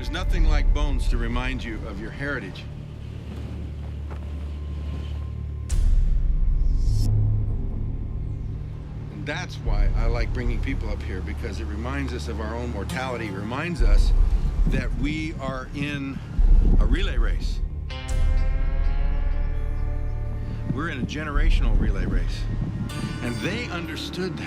There's nothing like bones to remind you of your heritage. And that's why I like bringing people up here, because it reminds us of our own mortality. It reminds us that we are in a relay race. We're in a generational relay race. And they understood that.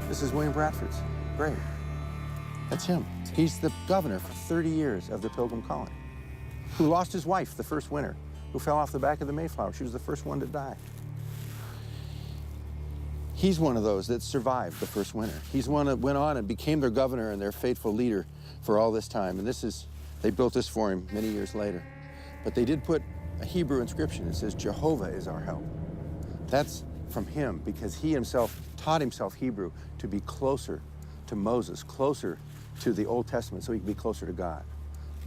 This is William Bradford's grave. That's him. He's the governor for 30 years of the Pilgrim colony, who lost his wife the first winter, who fell off the back of the Mayflower. She was the first one to die. He's one of those that survived the first winter. He's one that went on and became their governor and their faithful leader for all this time. And they built this for him many years later. But they did put a Hebrew inscription. It says, Jehovah is our help. That's from him, because he himself taught himself Hebrew to be closer to Moses, closer to the Old Testament, so he could be closer to God.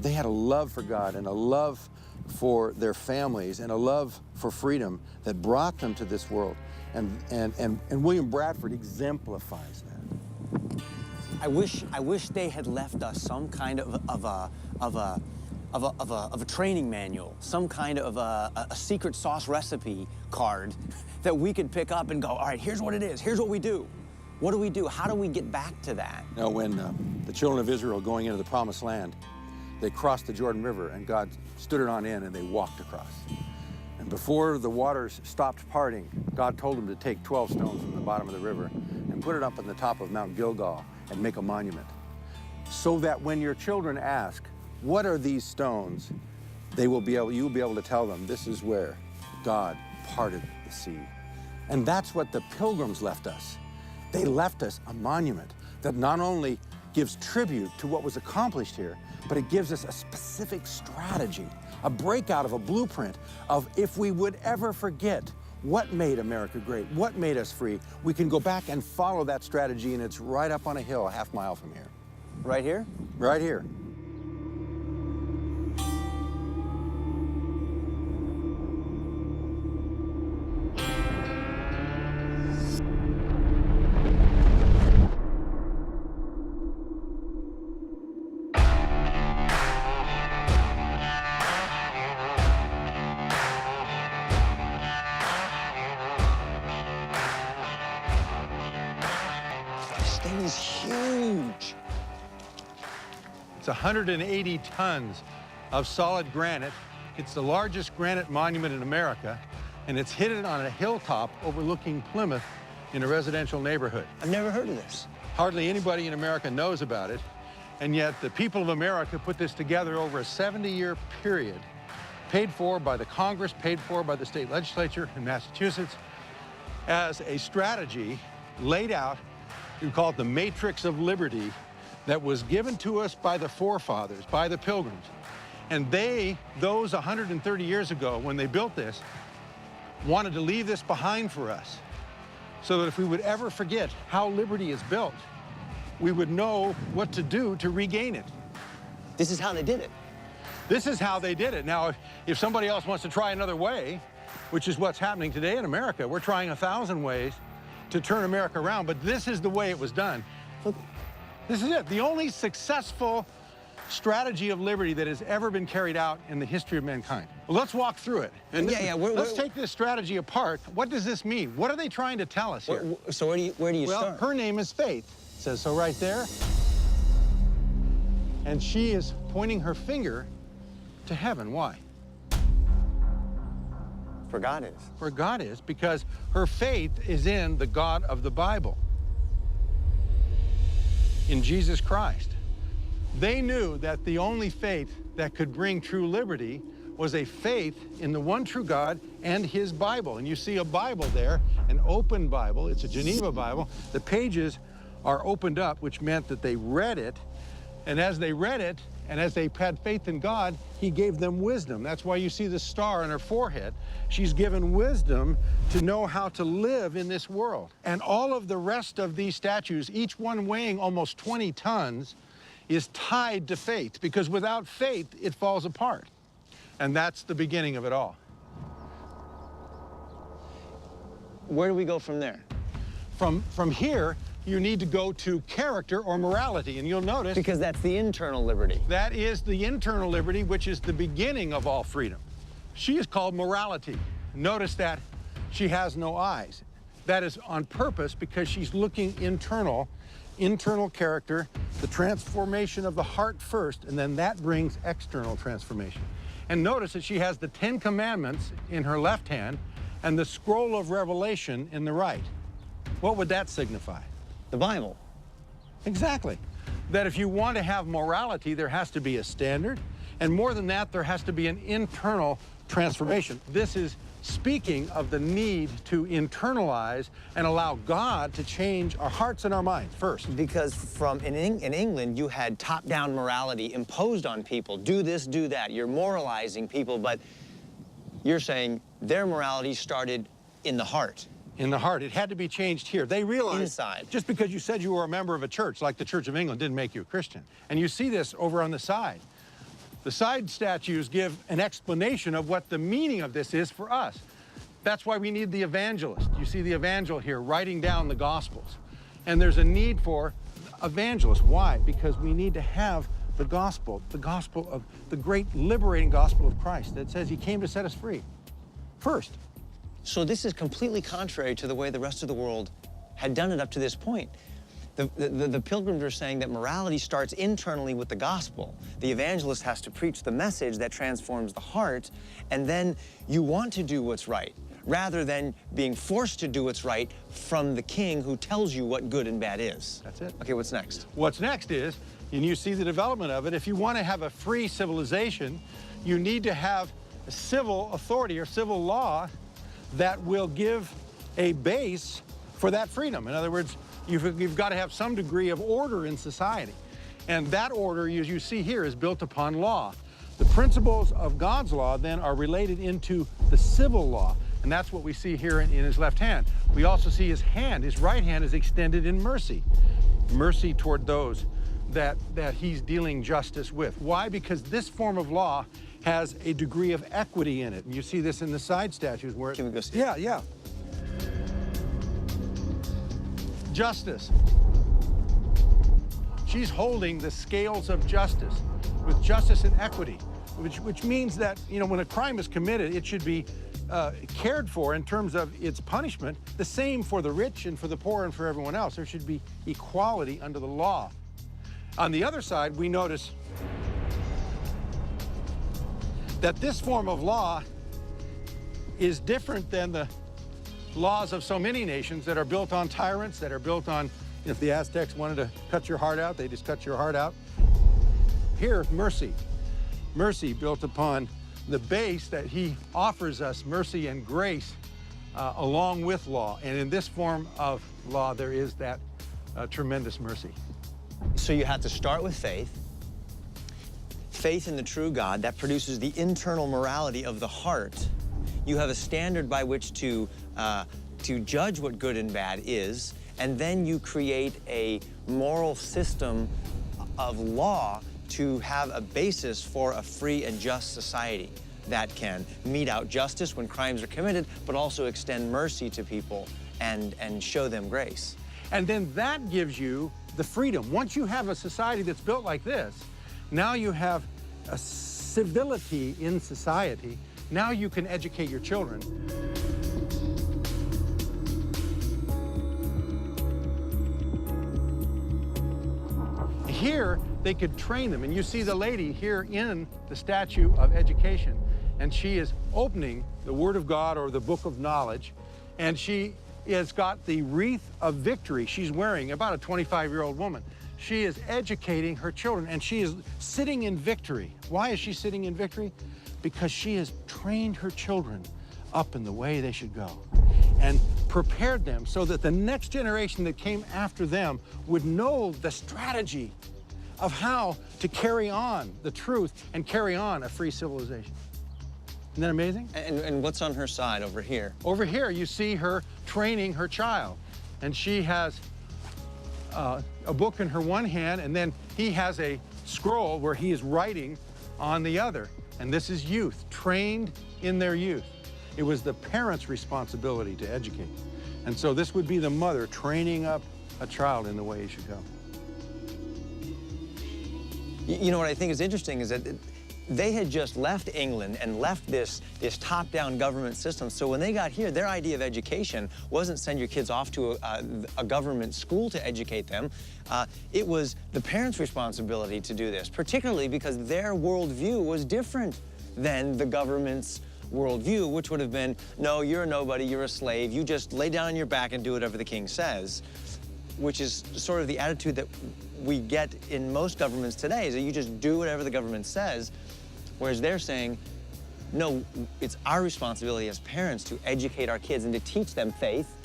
They had a love for God and a love for their families and a love for freedom that brought them to this world. And William Bradford exemplifies that. I wish they had left us some kind of a training manual, some kind of a secret sauce recipe card that we could pick up and go, all right, here's what it is, here's what we do. What do we do? How do we get back to that? Now, when the children of Israel going into the Promised Land, they crossed the Jordan River, and God stood it on in, and they walked across. And before the waters stopped parting, God told them to take 12 stones from the bottom of the river and put it up on the top of Mount Gilgal and make a monument, so that when your children ask, what are these stones, you'll be able to tell them, this is where God parted the sea. And that's what the Pilgrims left us. They left us a monument that not only gives tribute to what was accomplished here, but it gives us a specific strategy, a breakout of a blueprint of, if we would ever forget what made America great, what made us free, we can go back and follow that strategy, and it's right up on a hill a half mile from here. Right here? Right here. Is huge. It's 180 tons of solid granite. It's the largest granite monument in America, and it's hidden on a hilltop overlooking Plymouth in a residential neighborhood. I've never heard of this. Hardly anybody in America knows about it, and yet the people of America put this together over a 70-year period, paid for by the Congress, paid for by the state legislature in Massachusetts, as a strategy laid out. We call it the Matrix of Liberty, that was given to us by the forefathers, by the Pilgrims. And those 130 years ago, when they built this, wanted to leave this behind for us, so that if we would ever forget how liberty is built, we would know what to do to regain it. This is how they did it. This is how they did it. Now, if somebody else wants to try another way, which is what's happening today in America, we're trying 1,000 ways to turn America around, but this is the way it was done. This is it. The only successful strategy of liberty that has ever been carried out in the history of mankind. Well, let's walk through it. And let's take this strategy apart. What does this mean? What are they trying to tell us here? So where do you start? Her name is Faith. It says so right there. And she is pointing her finger to heaven. Why? For God is. For God is, because her faith is in the God of the Bible, in Jesus Christ. They knew that the only faith that could bring true liberty was a faith in the one true God and his Bible. And you see a Bible there, an open Bible. It's a Geneva Bible. The pages are opened up, which meant that they read it. And as they read it, and as they had faith in God, he gave them wisdom. That's why you see the star on her forehead. She's given wisdom to know how to live in this world. And all of the rest of these statues, each one weighing almost 20 tons, is tied to faith, because without faith, it falls apart. And that's the beginning of it all. Where do we go from there? From here, you need to go to character or morality, and you'll notice... Because that's the internal liberty. That is the internal liberty, which is the beginning of all freedom. She is called morality. Notice that she has no eyes. That is on purpose because she's looking internal character, the transformation of the heart first, and then that brings external transformation. And notice that she has the 10 Commandments in her left hand and the scroll of Revelation in the right. What would that signify? The Bible. Exactly. That if you want to have morality, there has to be a standard, and more than that, there has to be an internal transformation. This is speaking of the need to internalize and allow God to change our hearts and our minds first. Because in England, you had top-down morality imposed on people. Do this, do that. You're moralizing people, but you're saying their morality started in the heart. In the heart. It had to be changed here. They realized Inside. Just because you said you were a member of a church, like the Church of England, didn't make you a Christian. And you see this over on the side. The side statues give an explanation of what the meaning of this is for us. That's why we need the evangelist. You see the evangel here writing down the Gospels. And there's a need for evangelists. Why? Because we need to have the gospel of the great liberating gospel of Christ that says he came to set us free. First. So this is completely contrary to the way the rest of the world had done it up to this point. The Pilgrims are saying that morality starts internally with the gospel. The evangelist has to preach the message that transforms the heart, and then you want to do what's right, rather than being forced to do what's right from the king who tells you what good and bad is. That's it. Okay, what's next? What's next is, and you see the development of it, if you want to have a free civilization, you need to have a civil authority or civil law that will give a base for that freedom. In other words, you've got to have some degree of order in society. And that order, as you see here, is built upon law. The principles of God's law then are related into the civil law. And that's what we see here in his left hand. We also see his hand, his right hand is extended in mercy. Mercy toward those that he's dealing justice with. Why? Because this form of law has a degree of equity in it. And you see this in the side statues where... Can we go see? Yeah. Justice. She's holding the scales of justice with justice and equity, which means that, you know, when a crime is committed, it should be cared for in terms of its punishment, the same for the rich and for the poor and for everyone else. There should be equality under the law. On the other side, we notice that this form of law is different than the laws of so many nations that are built on tyrants, that are built on, if the Aztecs wanted to cut your heart out, they just cut your heart out. Here, mercy. Mercy built upon the base that he offers us, mercy and grace, along with law. And in this form of law, there is that tremendous mercy. So you have to start with faith. Faith in the true God, that produces the internal morality of the heart. You have a standard by which to judge what good and bad is, and then you create a moral system of law to have a basis for a free and just society that can mete out justice when crimes are committed, but also extend mercy to people and show them grace. And then that gives you the freedom. Once you have a society that's built like this, now you have a civility in society. Now you can educate your children. Here, they could train them. And you see the lady here in the statue of education, and she is opening the Word of God or the Book of Knowledge, and she has got the wreath of victory she's wearing, about a 25-year-old woman. She is educating her children, and she is sitting in victory. Why is she sitting in victory? Because she has trained her children up in the way they should go and prepared them so that the next generation that came after them would know the strategy of how to carry on the truth and carry on a free civilization. Isn't that amazing? And what's on her side over here? Over here, you see her training her child. And she has a book in her one hand, and then he has a scroll where he is writing on the other. And this is youth, trained in their youth. It was the parents' responsibility to educate. And so this would be the mother training up a child in the way he should go. You know what I think is interesting is that they had just left England and left this top-down government system. So when they got here, their idea of education wasn't send your kids off to a government school to educate them. It was the parents' responsibility to do this, particularly because their worldview was different than the government's worldview, which would have been, no, you're a nobody, you're a slave, you just lay down on your back and do whatever the king says, which is sort of the attitude that we get in most governments today, is that you just do whatever the government says, whereas they're saying, no, it's our responsibility as parents to educate our kids and to teach them faith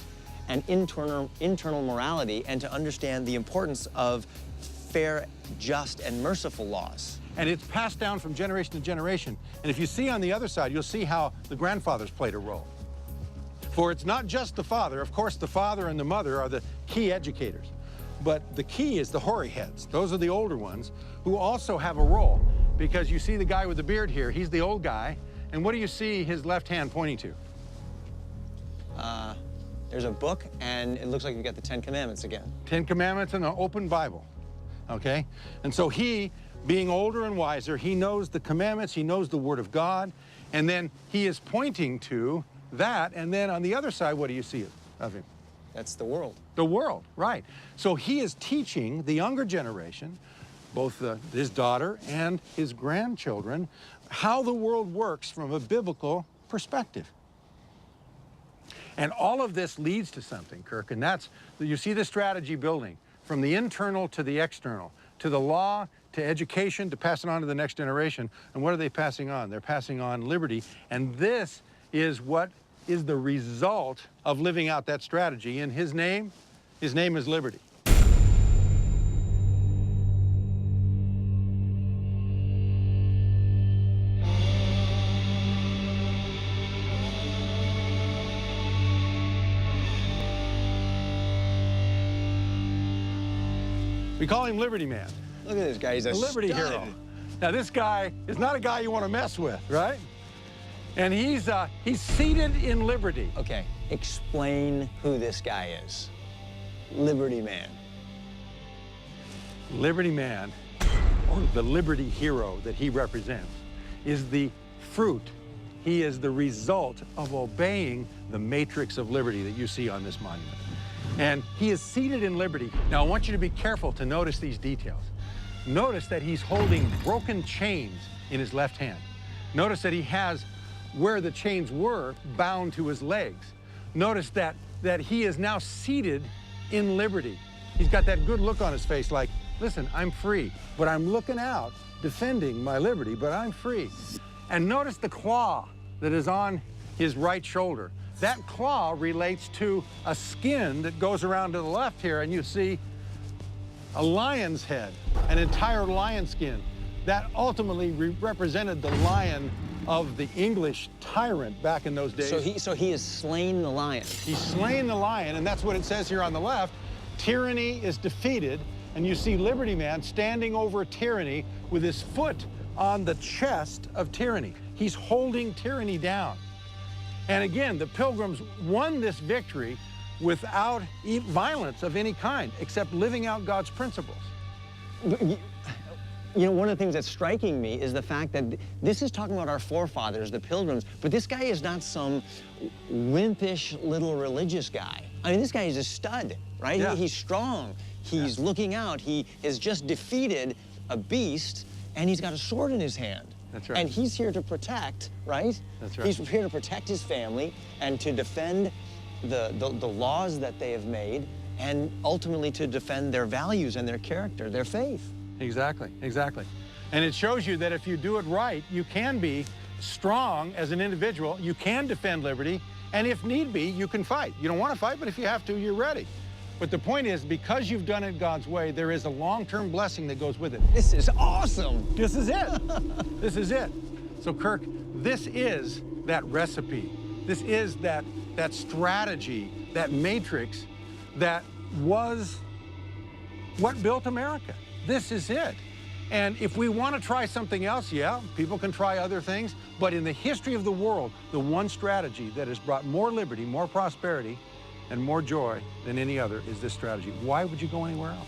and internal morality and to understand the importance of fair, just, and merciful laws. And it's passed down from generation to generation. And if you see on the other side, you'll see how the grandfathers played a role. For it's not just the father. Of course, the father and the mother are the key educators. But the key is the hoary heads. Those are the older ones who also have a role. Because you see the guy with the beard here, he's the old guy. And what do you see his left hand pointing to? There's a book, and it looks like you've got the 10 Commandments again. 10 Commandments and an open Bible, okay? And so he, being older and wiser, he knows the commandments, he knows the Word of God, and then he is pointing to that, and then on the other side, what do you see of him? That's the world. The world, right. So he is teaching the younger generation, both his daughter and his grandchildren, how the world works from a biblical perspective. And all of this leads to something, Kirk, and that's, you see the strategy building from the internal to the external, to the law, to education, to pass it on to the next generation. And what are they passing on? They're passing on liberty. And this is what is the result of living out that strategy. And his name is liberty. We call him Liberty Man. Look at this guy, he's a Liberty stud. hero. Now this guy is not a guy you want to mess with, right? And he's seated in liberty. Okay, explain who this guy is. Liberty Man. Liberty Man, or the liberty hero that he represents, is the fruit. He is the result of obeying the matrix of liberty that you see on this monument. And he is seated in liberty. Now, I want you to be careful to notice these details. Notice that he's holding broken chains in his left hand. Notice that he has, where the chains were, bound to his legs. Notice that he is now seated in liberty. He's got that good look on his face like, listen, I'm free, but I'm looking out, defending my liberty, but I'm free. And notice the claw that is on his right shoulder. That claw relates to a skin that goes around to the left here, and you see a lion's head, an entire lion skin. That ultimately represented the lion of the English tyrant back in those days. So he has slain the lion. He's slain the lion, and that's what it says here on the left. Tyranny is defeated, and you see Liberty Man standing over tyranny with his foot on the chest of tyranny. He's holding tyranny down. And again, the Pilgrims won this victory without violence of any kind, except living out God's principles. You know, one of the things that's striking me is the fact that this is talking about our forefathers, the Pilgrims, but this guy is not some wimpish little religious guy. I mean, this guy is a stud, right? Yeah. He's strong. He's looking out. He has just defeated a beast, and he's got a sword in his hand. That's right. And he's here to protect, right? That's right. He's here to protect his family and to defend the laws that they have made, and ultimately to defend their values and their character, their faith. Exactly, exactly. And it shows you that if you do it right, you can be strong as an individual, you can defend liberty, and if need be, you can fight. You don't want to fight, but if you have to, you're ready. But the point is, because you've done it God's way, there is a long-term blessing that goes with it. This is awesome. This is it. This is it. So, Kirk, this is that recipe. This is that strategy, that matrix that was what built America. This is it. And if we want to try something else, yeah, people can try other things. But in the history of the world, the one strategy that has brought more liberty, more prosperity, and more joy than any other is this strategy. Why would you go anywhere else?